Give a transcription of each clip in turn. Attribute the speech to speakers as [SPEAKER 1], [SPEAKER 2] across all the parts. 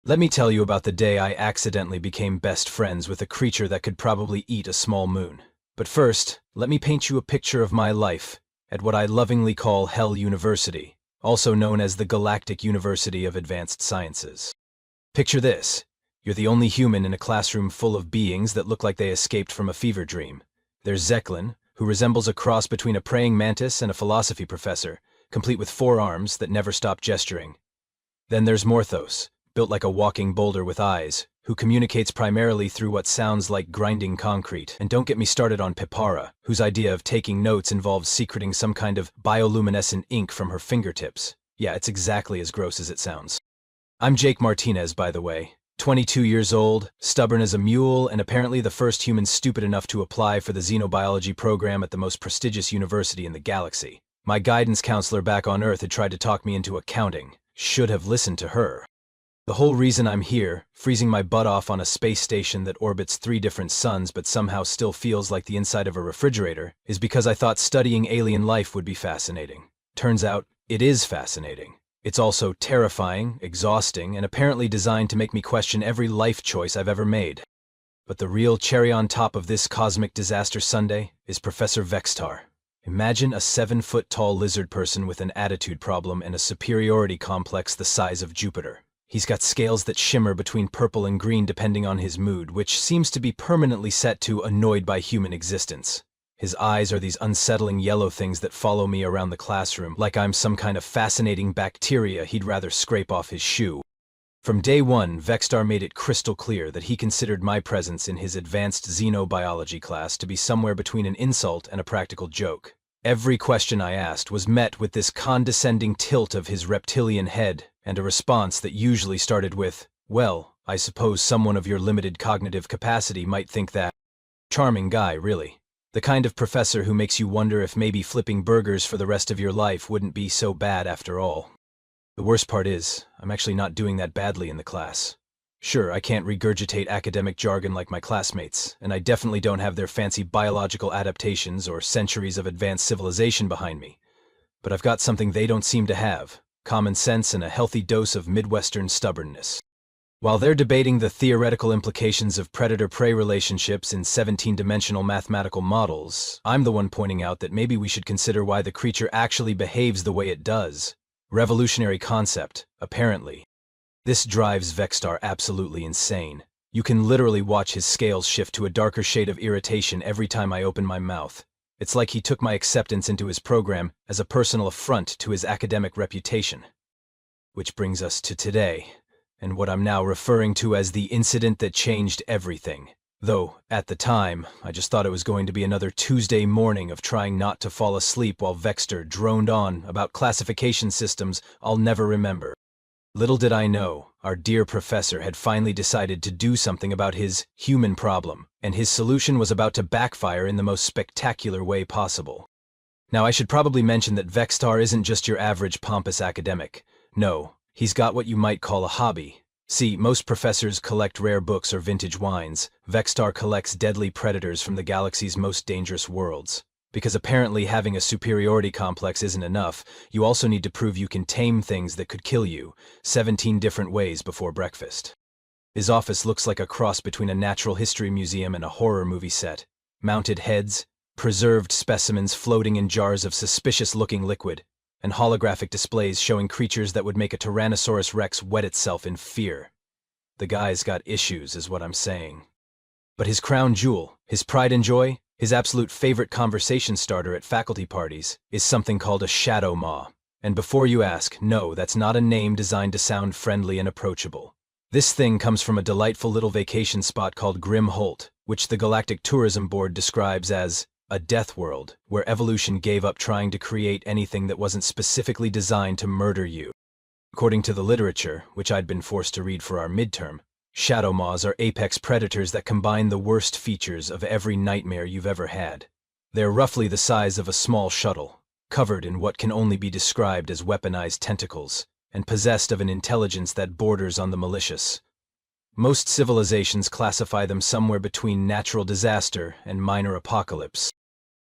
[SPEAKER 1] Let me tell you about the day I accidentally became best friends with a creature that could probably eat a small moon. But first, let me paint you a picture of my life at what I lovingly call Hell University, also known as the Galactic University of Advanced Sciences. Picture this. You're the only human in a classroom full of beings that look like they escaped from a fever dream. There's Zeklin, who resembles a cross between a praying mantis and a philosophy professor, complete with 4 arms that never stop gesturing. Then there's Morthos, built like a walking boulder with eyes, who communicates primarily through what sounds like grinding concrete. And don't get me started on Pipara, whose idea of taking notes involves secreting some kind of bioluminescent ink from her fingertips. Yeah, it's exactly as gross as it sounds. I'm Jake Martinez, by the way. 22 years old, stubborn as a mule, and apparently the first human stupid enough to apply for the xenobiology program at the most prestigious university in the galaxy. My guidance counselor back on Earth had tried to talk me into accounting. Should have listened to her. The whole reason I'm here, freezing my butt off on a space station that orbits 3 different suns but somehow still feels like the inside of a refrigerator, is because I thought studying alien life would be fascinating. Turns out, it is fascinating. It's also terrifying, exhausting, and apparently designed to make me question every life choice I've ever made. But the real cherry on top of this cosmic disaster sundae is Professor Vextar. Imagine a 7-foot-tall lizard person with an attitude problem and a superiority complex the size of Jupiter. He's got scales that shimmer between purple and green depending on his mood, which seems to be permanently set to annoyed by human existence. His eyes are these unsettling yellow things that follow me around the classroom, like I'm some kind of fascinating bacteria he'd rather scrape off his shoe. From day one, Vextar made it crystal clear that he considered my presence in his advanced xenobiology class to be somewhere between an insult and a practical joke. Every question I asked was met with this condescending tilt of his reptilian head, and a response that usually started with, "Well, I suppose someone of your limited cognitive capacity might think that." Charming guy, really. The kind of professor who makes you wonder if maybe flipping burgers for the rest of your life wouldn't be so bad after all. The worst part is, I'm actually not doing that badly in the class. Sure, I can't regurgitate academic jargon like my classmates, and I definitely don't have their fancy biological adaptations or centuries of advanced civilization behind me. But I've got something they don't seem to have: common sense and a healthy dose of Midwestern stubbornness. While they're debating the theoretical implications of predator-prey relationships in 17-dimensional mathematical models, I'm the one pointing out that maybe we should consider why the creature actually behaves the way it does. Revolutionary concept, apparently. This drives Vextar absolutely insane. You can literally watch his scales shift to a darker shade of irritation every time I open my mouth. It's like he took my acceptance into his program as a personal affront to his academic reputation. Which brings us to today, and what I'm now referring to as the incident that changed everything. Though, at the time, I just thought it was going to be another Tuesday morning of trying not to fall asleep while Vextar droned on about classification systems I'll never remember. Little did I know, our dear professor had finally decided to do something about his human problem, and his solution was about to backfire in the most spectacular way possible. Now, I should probably mention that Vextar isn't just your average pompous academic. No. He's got what you might call a hobby. See, most professors collect rare books or vintage wines. Vextar collects deadly predators from the galaxy's most dangerous worlds. Because apparently having a superiority complex isn't enough, you also need to prove you can tame things that could kill you, 17 different ways before breakfast. His office looks like a cross between a natural history museum and a horror movie set. Mounted heads, preserved specimens floating in jars of suspicious-looking liquid, and holographic displays showing creatures that would make a Tyrannosaurus Rex wet itself in fear. The guy's got issues, is what I'm saying. But his crown jewel, his pride and joy, his absolute favorite conversation starter at faculty parties, is something called a shadow maw. And before you ask, no, that's not a name designed to sound friendly and approachable. This thing comes from a delightful little vacation spot called Grim Holt, which the Galactic Tourism Board describes as a deathworld, where evolution gave up trying to create anything that wasn't specifically designed to murder you. According to the literature, which I'd been forced to read for our midterm, shadow maws are apex predators that combine the worst features of every nightmare you've ever had. They're roughly the size of a small shuttle, covered in what can only be described as weaponized tentacles, and possessed of an intelligence that borders on the malicious. Most civilizations classify them somewhere between natural disaster and minor apocalypse.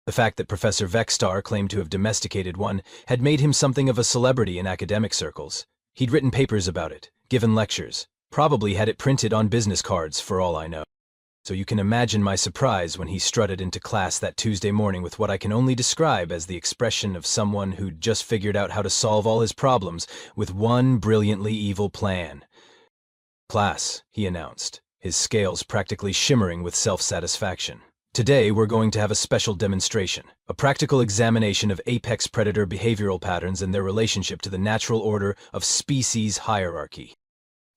[SPEAKER 1] The fact that Professor Vextar claimed to have domesticated one had made him something of a celebrity in academic circles. He'd written papers about it, given lectures, Probably had it printed on business cards, for all I know. So you can imagine my surprise when he strutted into class that Tuesday morning with what I can only describe as the expression of someone who'd just figured out how to solve all his problems with one brilliantly evil plan. "Class," he announced, his scales practically shimmering with self-satisfaction. "Today we're going to have a special demonstration, a practical examination of apex predator behavioral patterns and their relationship to the natural order of species hierarchy."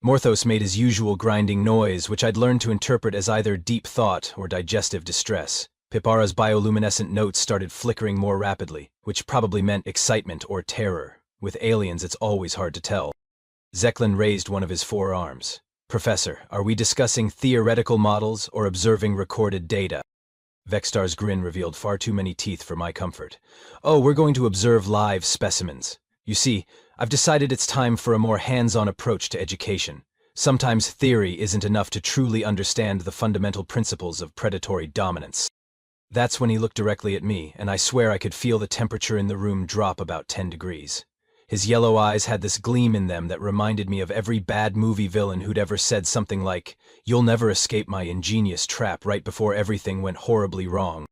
[SPEAKER 1] Morthos made his usual grinding noise, which I'd learned to interpret as either deep thought or digestive distress. Pipara's bioluminescent notes started flickering more rapidly, which probably meant excitement or terror. With aliens, it's always hard to tell. Zeklin raised one of his forearms. "Professor, are we discussing theoretical models or observing recorded data?" Vextar's grin revealed far too many teeth for my comfort. "Oh, we're going to observe live specimens. You see, I've decided it's time for a more hands-on approach to education. Sometimes theory isn't enough to truly understand the fundamental principles of predatory dominance." That's when he looked directly at me, and I swear I could feel the temperature in the room drop about 10 degrees. His yellow eyes had this gleam in them that reminded me of every bad movie villain who'd ever said something like, "You'll never escape my ingenious trap," right before everything went horribly wrong.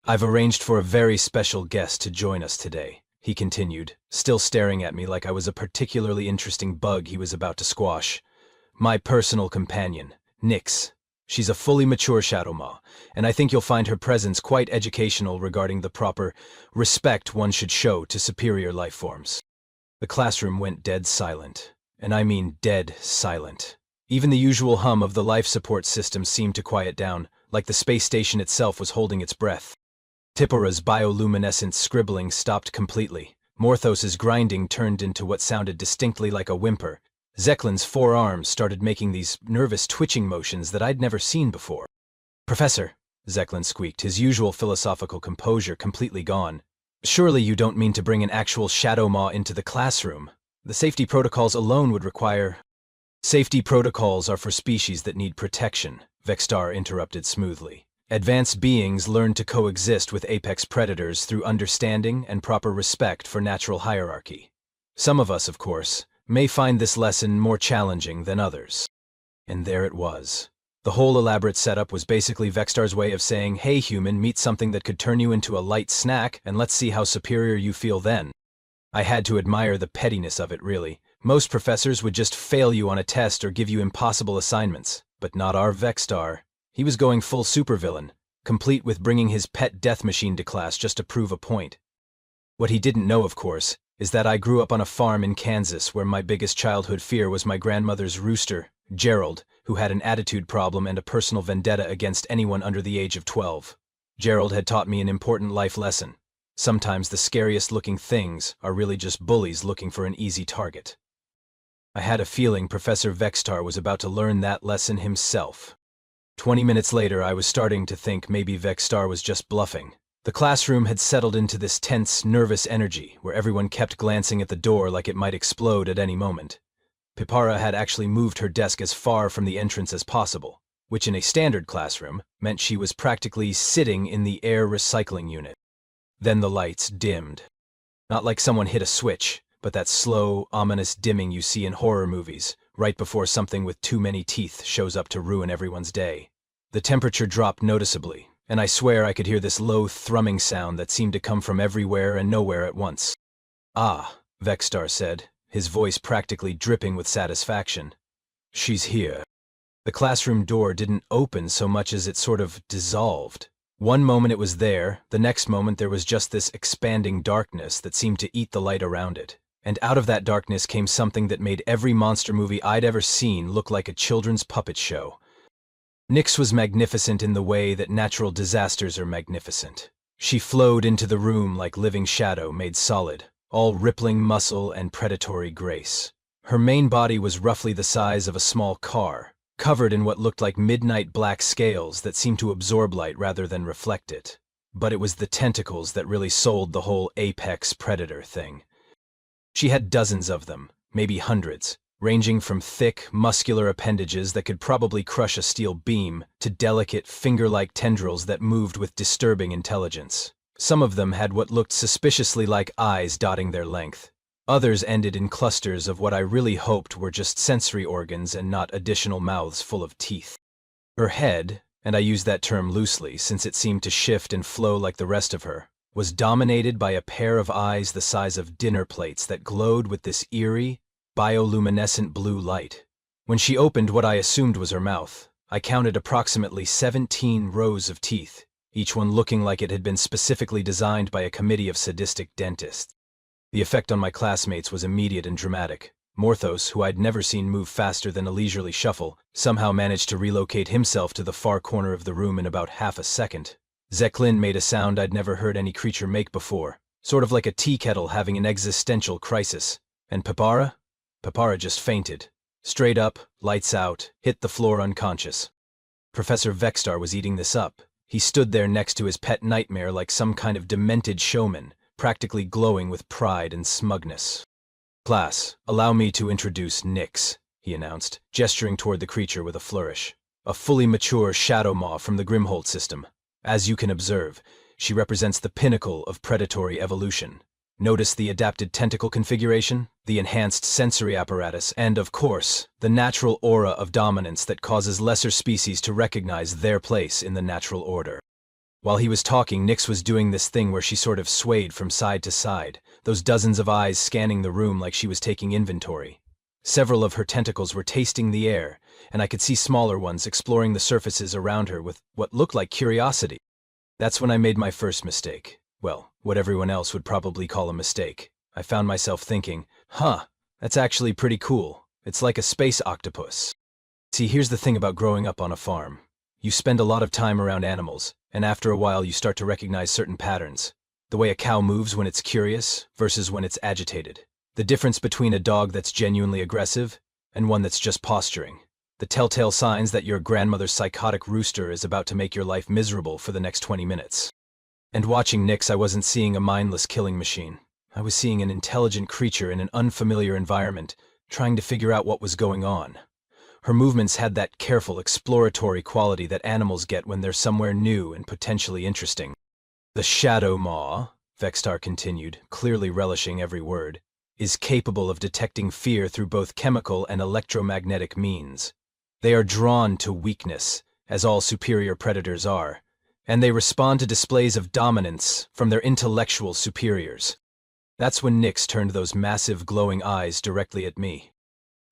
[SPEAKER 1] "I've arranged for a very special guest to join us today," he continued, still staring at me like I was a particularly interesting bug he was about to squash. "My personal companion, Nyx. She's a fully mature Shadow Maw, and I think you'll find her presence quite educational regarding the proper respect one should show to superior life forms." The classroom went dead silent, and I mean dead silent. Even the usual hum of the life support system seemed to quiet down, like the space station itself was holding its breath. Tippura's bioluminescent scribbling stopped completely. Morthos's grinding turned into what sounded distinctly like a whimper. Zeklin's forearms started making these nervous twitching motions that I'd never seen before. "Professor," Zeklin squeaked, his usual philosophical composure completely gone, "surely you don't mean to bring an actual Shadow Maw into the classroom? The safety protocols alone would require—" "Safety protocols are for species that need protection," Vextar interrupted smoothly. "Advanced beings learn to coexist with apex predators through understanding and proper respect for natural hierarchy. Some of us, of course, may find this lesson more challenging than others." And there it was. The whole elaborate setup was basically Vextar's way of saying, "Hey human, meet something that could turn you into a light snack, and let's see how superior you feel then." I had to admire the pettiness of it, really. Most professors would just fail you on a test or give you impossible assignments, but not our Vextar. He was going full supervillain, complete with bringing his pet death machine to class just to prove a point. What he didn't know, of course, is that I grew up on a farm in Kansas where my biggest childhood fear was my grandmother's rooster, Gerald, who had an attitude problem and a personal vendetta against anyone under the age of 12. Gerald had taught me an important life lesson. Sometimes the scariest-looking things are really just bullies looking for an easy target. I had a feeling Professor Vextar was about to learn that lesson himself. 20 minutes later, I was starting to think maybe Vextar was just bluffing. The classroom had settled into this tense, nervous energy where everyone kept glancing at the door like it might explode at any moment. Pipara had actually moved her desk as far from the entrance as possible, which in a standard classroom meant she was practically sitting in the air recycling unit. Then the lights dimmed. Not like someone hit a switch, but that slow, ominous dimming you see in horror movies, right before something with too many teeth shows up to ruin everyone's day. The temperature dropped noticeably, and I swear I could hear this low thrumming sound that seemed to come from everywhere and nowhere at once. "Ah," Vextar said, his voice practically dripping with satisfaction. "She's here." The classroom door didn't open so much as it sort of dissolved. One moment it was there, the next moment there was just this expanding darkness that seemed to eat the light around it. And out of that darkness came something that made every monster movie I'd ever seen look like a children's puppet show. Nyx was magnificent in the way that natural disasters are magnificent. She flowed into the room like living shadow made solid, all rippling muscle and predatory grace. Her main body was roughly the size of a small car, covered in what looked like midnight black scales that seemed to absorb light rather than reflect it. But it was the tentacles that really sold the whole apex predator thing. She had dozens of them, maybe hundreds, ranging from thick, muscular appendages that could probably crush a steel beam to delicate, finger-like tendrils that moved with disturbing intelligence. Some of them had what looked suspiciously like eyes dotting their length. Others ended in clusters of what I really hoped were just sensory organs and not additional mouths full of teeth. Her head, and I use that term loosely since it seemed to shift and flow like the rest of her, was dominated by a pair of eyes the size of dinner plates that glowed with this eerie, bioluminescent blue light. When she opened what I assumed was her mouth, I counted approximately 17 rows of teeth, each one looking like it had been specifically designed by a committee of sadistic dentists. The effect on my classmates was immediate and dramatic. Morthos, who I'd never seen move faster than a leisurely shuffle, somehow managed to relocate himself to the far corner of the room in about half a second. Zeklin made a sound I'd never heard any creature make before, sort of like a tea kettle having an existential crisis. And Papara just fainted. Straight up, lights out, hit the floor unconscious. Professor Vextar was eating this up. He stood there next to his pet nightmare like some kind of demented showman, practically glowing with pride and smugness. "Class, allow me to introduce Nyx," he announced, gesturing toward the creature with a flourish. "A fully mature shadow maw from the Grimholt system. As you can observe, she represents the pinnacle of predatory evolution. Notice the adapted tentacle configuration, the enhanced sensory apparatus, and, of course, the natural aura of dominance that causes lesser species to recognize their place in the natural order." While he was talking, Nyx was doing this thing where she sort of swayed from side to side, those dozens of eyes scanning the room like she was taking inventory. Several of her tentacles were tasting the air, and I could see smaller ones exploring the surfaces around her with what looked like curiosity. That's when I made my first mistake. Well, what everyone else would probably call a mistake. I found myself thinking, that's actually pretty cool. It's like a space octopus. See, here's the thing about growing up on a farm. You spend a lot of time around animals, and after a while you start to recognize certain patterns. The way a cow moves when it's curious versus when it's agitated. The difference between a dog that's genuinely aggressive and one that's just posturing. The telltale signs that your grandmother's psychotic rooster is about to make your life miserable for the next 20 minutes. And watching Nyx, I wasn't seeing a mindless killing machine. I was seeing an intelligent creature in an unfamiliar environment, trying to figure out what was going on. Her movements had that careful, exploratory quality that animals get when they're somewhere new and potentially interesting. "The shadow maw," Vextar continued, clearly relishing every word, "is capable of detecting fear through both chemical and electromagnetic means. They are drawn to weakness, as all superior predators are, and they respond to displays of dominance from their intellectual superiors." That's when Nyx turned those massive glowing eyes directly at me.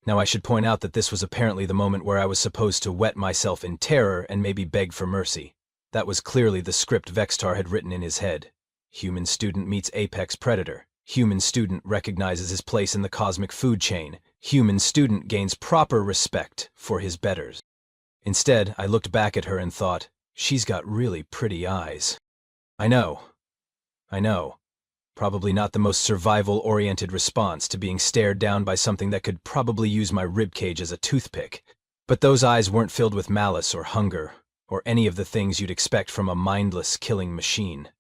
[SPEAKER 1] Now I should point out that this was apparently the moment where I was supposed to wet myself in terror and maybe beg for mercy. That was clearly the script Vextar had written in his head. Human student meets apex predator. Human student recognizes his place in the cosmic food chain. Human student gains proper respect for his betters. Instead, I looked back at her and thought, she's got really pretty eyes. I know. Probably not the most survival-oriented response to being stared down by something that could probably use my ribcage as a toothpick. But those eyes weren't filled with malice or hunger, or any of the things you'd expect from a mindless killing machine.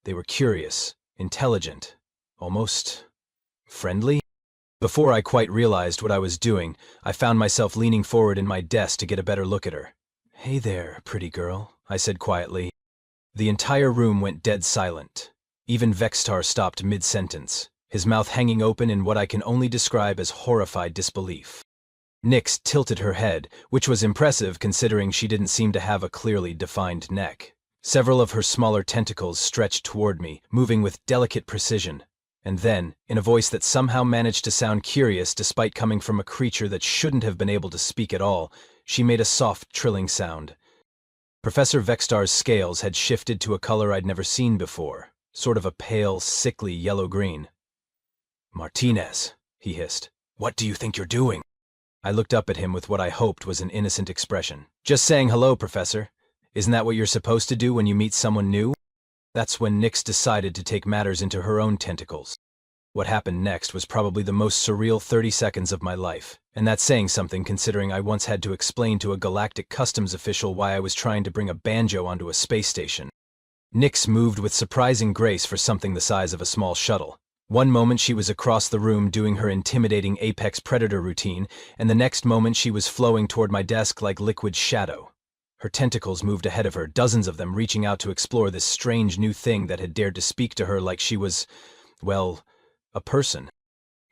[SPEAKER 1] They were curious, intelligent, almost friendly. Before I quite realized what I was doing, I found myself leaning forward in my desk to get a better look at her. "Hey there, pretty girl," I said quietly. The entire room went dead silent. Even Vextar stopped mid-sentence, his mouth hanging open in what I can only describe as horrified disbelief. Nyx tilted her head, which was impressive considering she didn't seem to have a clearly defined neck. Several of her smaller tentacles stretched toward me, moving with delicate precision. And then, in a voice that somehow managed to sound curious despite coming from a creature that shouldn't have been able to speak at all, she made a soft, trilling sound. Professor Vextar's scales had shifted to a color I'd never seen before. Sort of a pale, sickly yellow-green. "Martinez," he hissed, "what do you think you're doing?" I looked up at him with what I hoped was an innocent expression. "Just saying hello, Professor. Isn't that what you're supposed to do when you meet someone new?" That's when Nyx decided to take matters into her own tentacles. What happened next was probably the most surreal 30 seconds of my life, and that's saying something considering I once had to explain to a galactic customs official why I was trying to bring a banjo onto a space station. Nyx moved with surprising grace for something the size of a small shuttle. One moment she was across the room doing her intimidating apex predator routine, and the next moment she was flowing toward my desk like liquid shadow. Her tentacles moved ahead of her, dozens of them reaching out to explore this strange new thing that had dared to speak to her like she was, well, a person.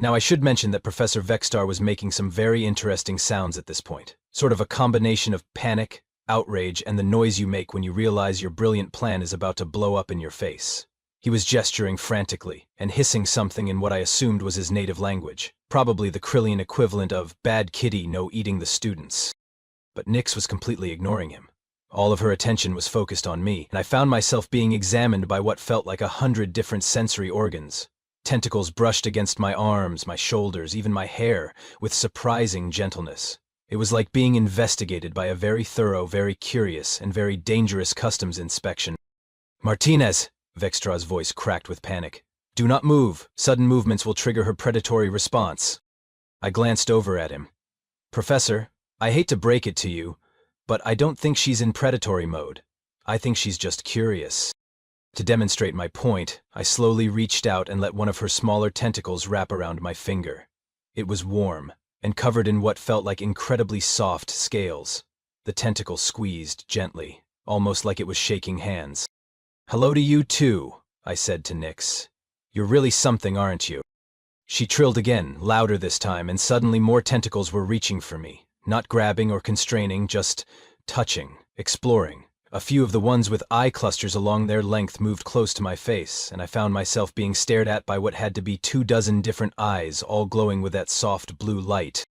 [SPEAKER 1] Now I should mention that Professor Vextar was making some very interesting sounds at this point, sort of a combination of panic, outrage, and the noise you make when you realize your brilliant plan is about to blow up in your face. He was gesturing frantically and hissing something in what I assumed was his native language, probably the Krillian equivalent of "bad kitty, no eating the students." But Nyx was completely ignoring him. All of her attention was focused on me, and I found myself being examined by what felt like 100 different sensory organs. Tentacles brushed against my arms, my shoulders, even my hair, with surprising gentleness. It was like being investigated by a very thorough, very curious, and very dangerous customs inspection. "Martinez!" Vextra's voice cracked with panic. "Do not move. Sudden movements will trigger her predatory response." I glanced over at him. "Professor, I hate to break it to you, but I don't think she's in predatory mode. I think she's just curious." To demonstrate my point, I slowly reached out and let one of her smaller tentacles wrap around my finger. It was warm, and covered in what felt like incredibly soft scales. The tentacle squeezed gently, almost like it was shaking hands. "Hello to you too," I said to Nyx. "You're really something, aren't you?" She trilled again, louder this time, and suddenly more tentacles were reaching for me, not grabbing or constraining, just touching, exploring. A few of the ones with eye clusters along their length moved close to my face, and I found myself being stared at by what had to be 24 different eyes, all glowing with that soft blue light.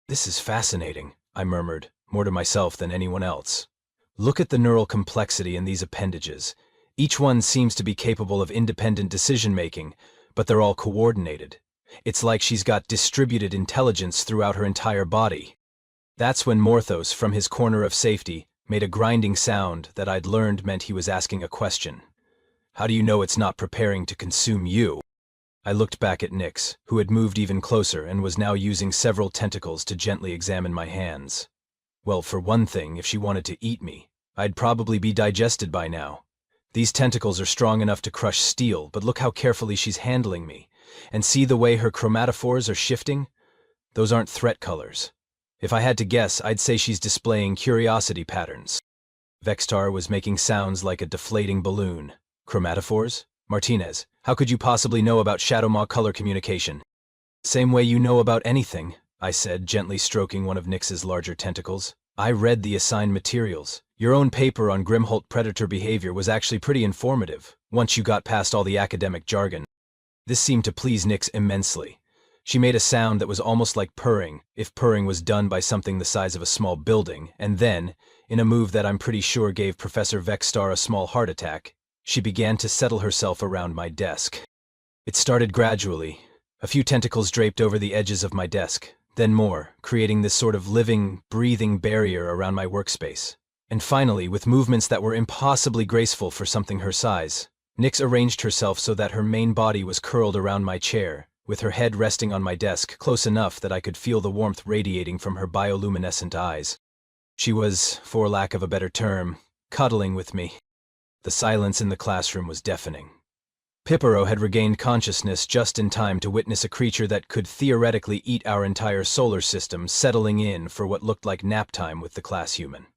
[SPEAKER 1] "This is fascinating," I murmured, more to myself than anyone else. "Look at the neural complexity in these appendages. Each one seems to be capable of independent decision-making, but they're all coordinated. It's like she's got distributed intelligence throughout her entire body." That's when Morthos, from his corner of safety, made a grinding sound that I'd learned meant he was asking a question. "How do you know it's not preparing to consume you?" I looked back at Nyx, who had moved even closer and was now using several tentacles to gently examine my hands. Well, for one thing, if she wanted to eat me, I'd probably be digested by now. These tentacles are strong enough to crush steel, but look how carefully she's handling me. And see the way her chromatophores are shifting? Those aren't threat colors. If I had to guess, I'd say she's displaying curiosity patterns. Vextar was making sounds like a deflating balloon. "Chromatophores? Martinez, how could you possibly know about Shadowmaw color communication?" "Same way you know about anything," I said, gently stroking one of Nyx's larger tentacles. "I read the assigned materials. Your own paper on Grimholt predator behavior was actually pretty informative, once you got past all the academic jargon." This seemed to please Nyx immensely. She made a sound that was almost like purring, if purring was done by something the size of a small building, and then, in a move that I'm pretty sure gave Professor Vextar a small heart attack, she began to settle herself around my desk. It started gradually. A few tentacles draped over the edges of my desk, then more, creating this sort of living, breathing barrier around my workspace. And finally, with movements that were impossibly graceful for something her size, Nyx arranged herself so that her main body was curled around my chair, with her head resting on my desk close enough that I could feel the warmth radiating from her bioluminescent eyes. She was, for lack of a better term, cuddling with me. The silence in the classroom was deafening. Pipero had regained consciousness just in time to witness a creature that could theoretically eat our entire solar system settling in for what looked like nap time with the class human.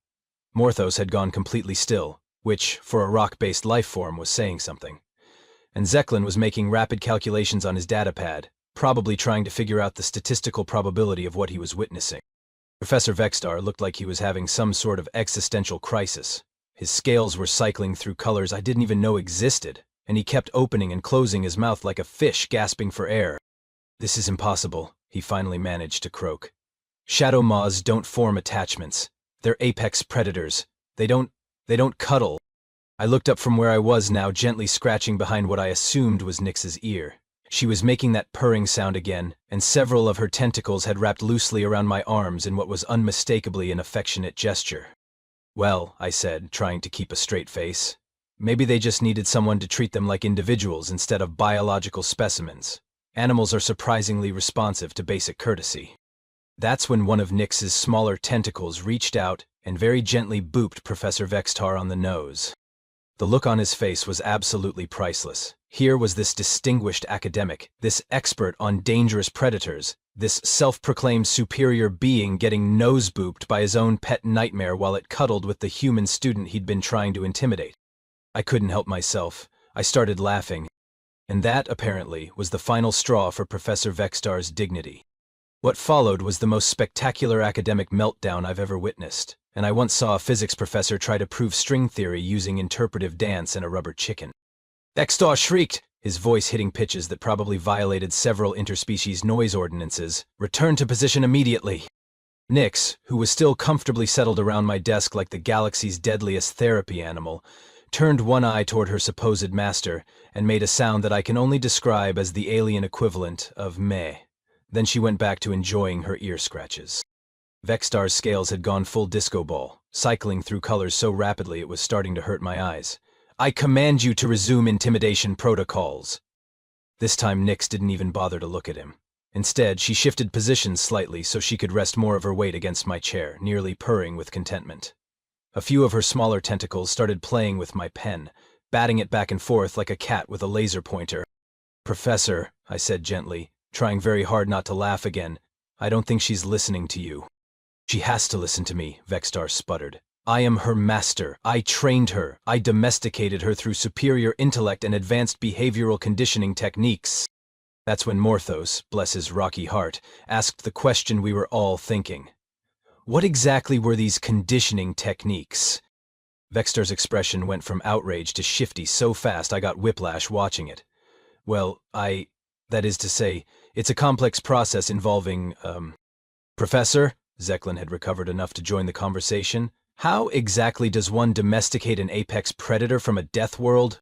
[SPEAKER 1] Morthos had gone completely still, which, for a rock-based life form, was saying something. And Zeklin was making rapid calculations on his datapad, probably trying to figure out the statistical probability of what he was witnessing. Professor Vextar looked like he was having some sort of existential crisis. His scales were cycling through colors I didn't even know existed, and he kept opening and closing his mouth like a fish gasping for air. "This is impossible," he finally managed to croak. "Shadow Maws don't form attachments. They're apex predators. They don't cuddle." I looked up from where I was now, gently scratching behind what I assumed was Nyx's ear. She was making that purring sound again, and several of her tentacles had wrapped loosely around my arms in what was unmistakably an affectionate gesture. "Well," I said, trying to keep a straight face, "maybe they just needed someone to treat them like individuals instead of biological specimens. Animals are surprisingly responsive to basic courtesy." That's when one of Nyx's smaller tentacles reached out and very gently booped Professor Vextar on the nose. The look on his face was absolutely priceless. Here was this distinguished academic, this expert on dangerous predators, this self-proclaimed superior being getting nose-booped by his own pet nightmare while it cuddled with the human student he'd been trying to intimidate. I couldn't help myself. I started laughing. And that, apparently, was the final straw for Professor Vextar's dignity. What followed was the most spectacular academic meltdown I've ever witnessed, and I once saw a physics professor try to prove string theory using interpretive dance and a rubber chicken. Vextar shrieked, his voice hitting pitches that probably violated several interspecies noise ordinances. "Return to position immediately." Nix, who was still comfortably settled around my desk like the galaxy's deadliest therapy animal, turned one eye toward her supposed master and made a sound that I can only describe as the alien equivalent of meh. Then she went back to enjoying her ear scratches. Vextar's scales had gone full disco ball, cycling through colors so rapidly it was starting to hurt my eyes. "I command you to resume intimidation protocols." This time Nix didn't even bother to look at him. Instead, she shifted positions slightly so she could rest more of her weight against my chair, nearly purring with contentment. A few of her smaller tentacles started playing with my pen, batting it back and forth like a cat with a laser pointer. "Professor," I said gently, trying very hard not to laugh again, "I don't think she's listening to you." "She has to listen to me," Vextar sputtered. "I am her master. I trained her. I domesticated her through superior intellect and advanced behavioral conditioning techniques." That's when Morthos, bless his rocky heart, asked the question we were all thinking. What exactly were these conditioning techniques? Vextar's expression went from outrage to shifty so fast I got whiplash watching it. "Well, that is to say, it's a complex process involving, Professor," Zeklin had recovered enough to join the conversation, "how exactly does one domesticate an apex predator from a death world?"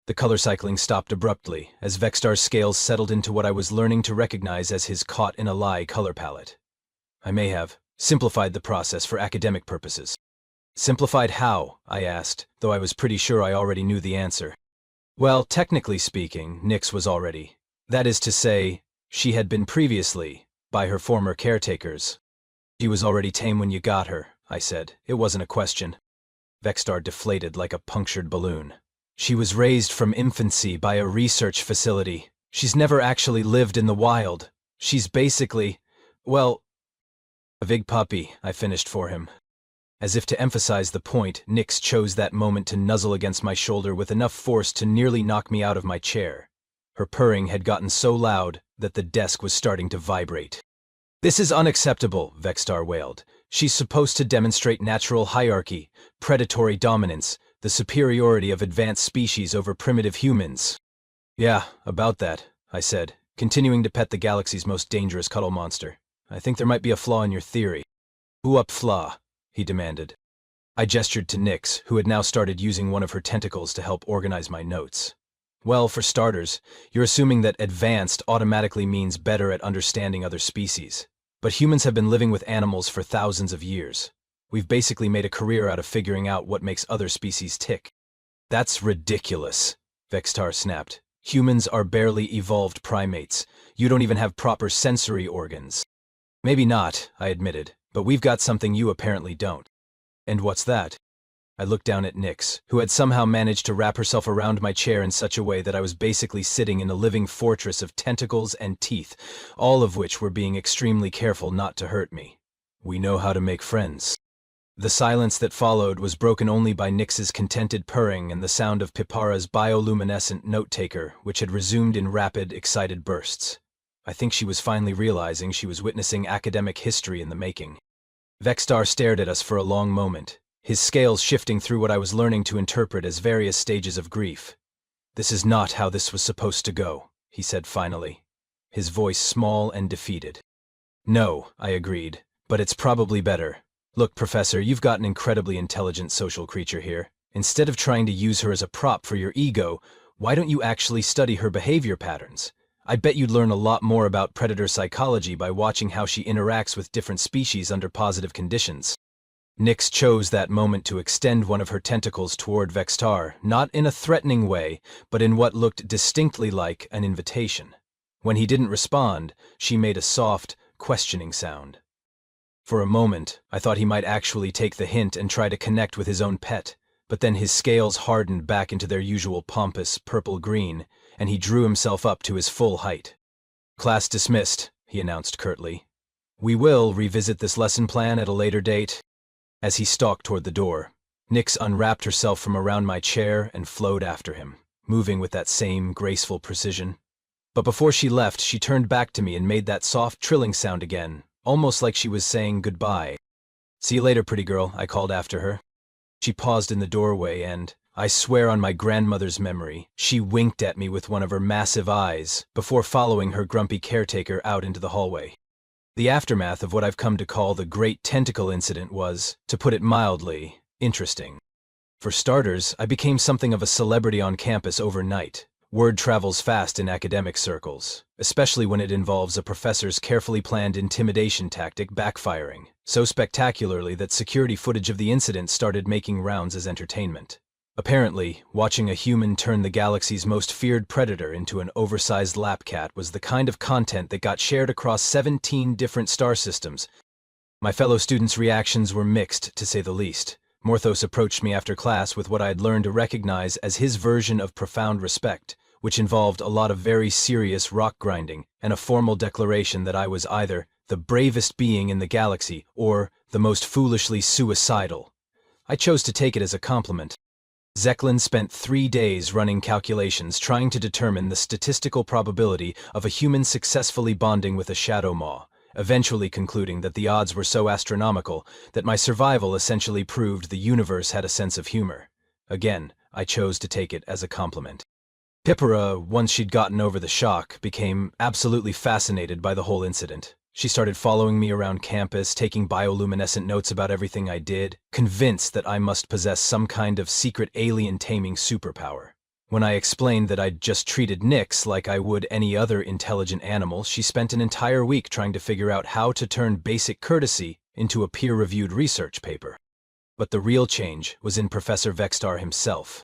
[SPEAKER 1] The color cycling stopped abruptly as Vextar's scales settled into what I was learning to recognize as his caught-in-a-lie color palette. I may have simplified the process for academic purposes. "Simplified how?" I asked, though I was pretty sure I already knew the answer. Well, technically speaking, Nix was already. That is to say, she had been previously, by her former caretakers. "She was already tame when you got her," I said. It wasn't a question. Vextar deflated like a punctured balloon. "She was raised from infancy by a research facility. She's never actually lived in the wild. She's basically, well, a big puppy," I finished for him. As if to emphasize the point, Nix chose that moment to nuzzle against my shoulder with enough force to nearly knock me out of my chair. Her purring had gotten so loud that the desk was starting to vibrate. "This is unacceptable," Vextar wailed. "She's supposed to demonstrate natural hierarchy, predatory dominance, the superiority of advanced species over primitive humans." "Yeah, about that," I said, continuing to pet the galaxy's most dangerous cuddle monster. "I think there might be a flaw in your theory." "Who up flaw?" he demanded. I gestured to Nix, who had now started using one of her tentacles to help organize my notes. "Well, for starters, you're assuming that advanced automatically means better at understanding other species. But humans have been living with animals for thousands of years. We've basically made a career out of figuring out what makes other species tick." "That's ridiculous," Vextar snapped. "Humans are barely evolved primates. You don't even have proper sensory organs." "Maybe not," I admitted, "but we've got something you apparently don't." "And what's that?" I looked down at Nix, who had somehow managed to wrap herself around my chair in such a way that I was basically sitting in a living fortress of tentacles and teeth, all of which were being extremely careful not to hurt me. "We know how to make friends." The silence that followed was broken only by Nix's contented purring and the sound of Pipara's bioluminescent note-taker, which had resumed in rapid, excited bursts. I think she was finally realizing she was witnessing academic history in the making. Vextar stared at us for a long moment, his scales shifting through what I was learning to interpret as various stages of grief. "This is not how this was supposed to go," he said finally, his voice small and defeated. "No," I agreed, "but it's probably better. Look, Professor, you've got an incredibly intelligent social creature here. Instead of trying to use her as a prop for your ego, why don't you actually study her behavior patterns? I bet you'd learn a lot more about predator psychology by watching how she interacts with different species under positive conditions." Nix chose that moment to extend one of her tentacles toward Vextar, not in a threatening way, but in what looked distinctly like an invitation. When he didn't respond, she made a soft, questioning sound. For a moment, I thought he might actually take the hint and try to connect with his own pet, but then his scales hardened back into their usual pompous purple-green, and he drew himself up to his full height. "Class dismissed," he announced curtly. "We will revisit this lesson plan at a later date." As he stalked toward the door, Nix unwrapped herself from around my chair and flowed after him. moving with that same graceful precision. But before she left, she turned back to me and made that soft, trilling sound again, almost like she was saying goodbye. "See you later, pretty girl," I called after her. She paused in the doorway and, I swear on my grandmother's memory, she winked at me with one of her massive eyes before following her grumpy caretaker out into the hallway. The aftermath of what I've come to call the Great Tentacle Incident was, to put it mildly, interesting. For starters, I became something of a celebrity on campus overnight. Word travels fast in academic circles, especially when it involves a professor's carefully planned intimidation tactic backfiring, so spectacularly that security footage of the incident started making rounds as entertainment. Apparently, watching a human turn the galaxy's most feared predator into an oversized lapcat was the kind of content that got shared across 17 different star systems. My fellow students' reactions were mixed, to say the least. Morthos approached me after class with what I had learned to recognize as his version of profound respect, which involved a lot of very serious rock grinding and a formal declaration that I was either the bravest being in the galaxy or the most foolishly suicidal. I chose to take it as a compliment. Zeklin spent 3 days running calculations trying to determine the statistical probability of a human successfully bonding with a shadow maw, eventually concluding that the odds were so astronomical that my survival essentially proved the universe had a sense of humor. Again, I chose to take it as a compliment. Pippera, once she'd gotten over the shock, became absolutely fascinated by the whole incident. She started following me around campus, taking bioluminescent notes about everything I did, convinced that I must possess some kind of secret alien taming superpower. When I explained that I'd just treated Nyx like I would any other intelligent animal, she spent an entire week trying to figure out how to turn basic courtesy into a peer-reviewed research paper. But the real change was in Professor Vexstar himself.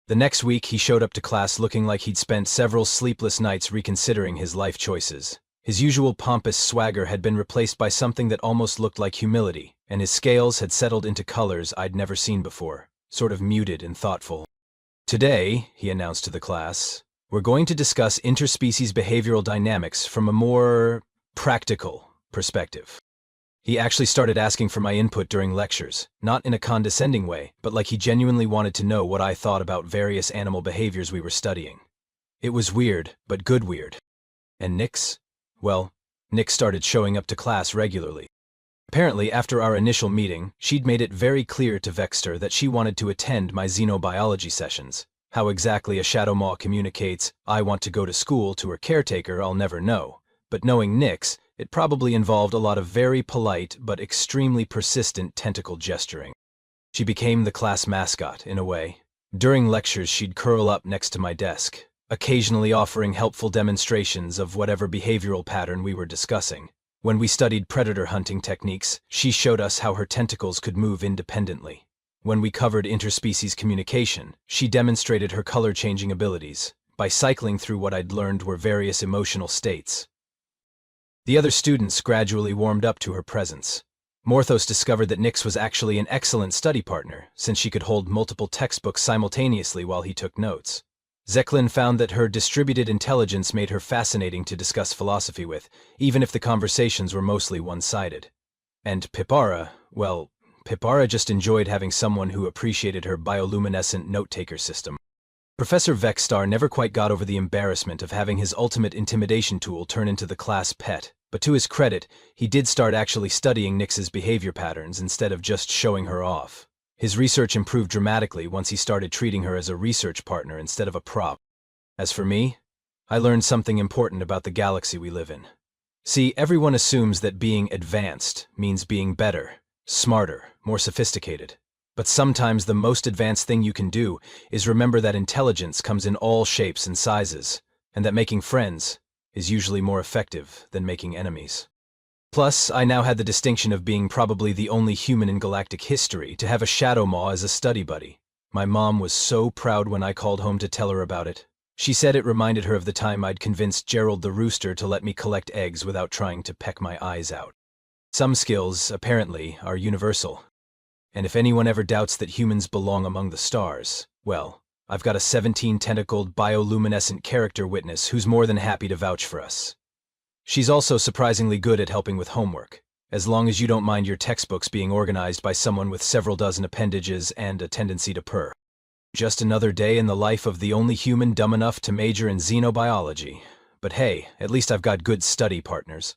[SPEAKER 1] The next week, he showed up to class looking like he'd spent several sleepless nights reconsidering his life choices. His usual pompous swagger had been replaced by something that almost looked like humility, and his scales had settled into colors I'd never seen before, sort of muted and thoughtful. "Today," he announced to the class, "we're going to discuss interspecies behavioral dynamics from a more practical perspective." He actually started asking for my input during lectures, not in a condescending way, but like he genuinely wanted to know what I thought about various animal behaviors we were studying. It was weird, but good weird. And Nyx? Well, Nyx started showing up to class regularly. Apparently, after our initial meeting, she'd made it very clear to Vexter that she wanted to attend my xenobiology sessions. How exactly a shadow maw communicates, "I want to go to school," to her caretaker, I'll never know. But knowing Nyx, it probably involved a lot of very polite but extremely persistent tentacle gesturing. She became the class mascot, in a way. During lectures, she'd curl up next to my desk, occasionally offering helpful demonstrations of whatever behavioral pattern we were discussing. When we studied predator hunting techniques, she showed us how her tentacles could move independently. When we covered interspecies communication, she demonstrated her color-changing abilities by cycling through what I'd learned were various emotional states. The other students gradually warmed up to her presence. Morthos discovered that Nyx was actually an excellent study partner, since she could hold multiple textbooks simultaneously while he took notes. Zeklin found that her distributed intelligence made her fascinating to discuss philosophy with, even if the conversations were mostly one-sided. And Pippara, well, Pippara just enjoyed having someone who appreciated her bioluminescent note-taker system. Professor Vexstar never quite got over the embarrassment of having his ultimate intimidation tool turn into the class pet, but to his credit, he did start actually studying Nyx's behavior patterns instead of just showing her off. His research improved dramatically once he started treating her as a research partner instead of a prop. As for me, I learned something important about the galaxy we live in. See, everyone assumes that being advanced means being better, smarter, more sophisticated. But sometimes the most advanced thing you can do is remember that intelligence comes in all shapes and sizes, and that making friends is usually more effective than making enemies. Plus, I now had the distinction of being probably the only human in galactic history to have a shadow maw as a study buddy. My mom was so proud when I called home to tell her about it. She said it reminded her of the time I'd convinced Gerald the rooster to let me collect eggs without trying to peck my eyes out. Some skills, apparently, are universal. And if anyone ever doubts that humans belong among the stars, well, I've got a 17-tentacled bioluminescent character witness who's more than happy to vouch for us. She's also surprisingly good at helping with homework, as long as you don't mind your textbooks being organized by someone with several dozen appendages and a tendency to purr. Just another day in the life of the only human dumb enough to major in xenobiology. But hey, at least I've got good study partners.